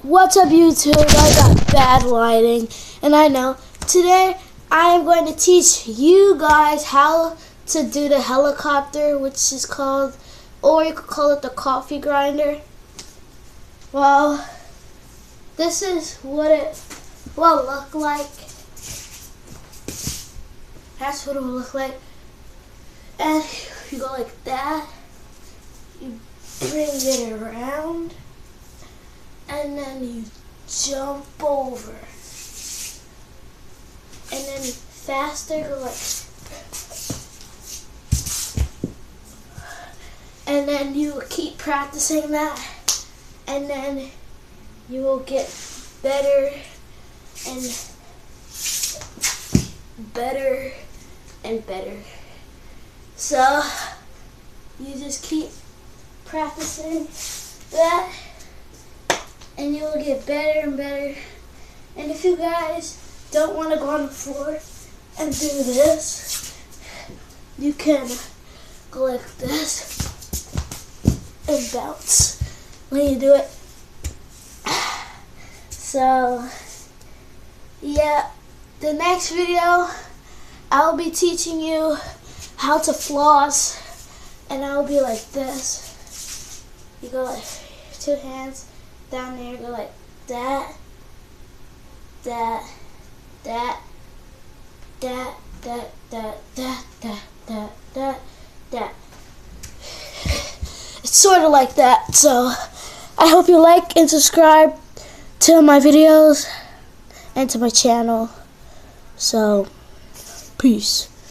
What's up, YouTube? I got bad lighting, and I know. Today, I am going to teach you guys how to do the helicopter, which is called, or you could call it the coffee grinder. Well, this is what it will look like. That's what it will look like. And you go like that. You bring it around. And then you jump over. And then faster, go like. And then you keep practicing that. And then you will get better and better and better. So you just keep practicing that. And you will get better and better. And if you guys don't want to go on the floor and do this, you can go like this and bounce when you do it. So, yeah, the next video, I'll be teaching you how to floss. And I'll be like this. You go like 2 hands. Down there, go like that, that, that, that, that, that, that, that, that, that, that. It's sort of like that. So I hope you like and subscribe to my videos and to my channel. So peace.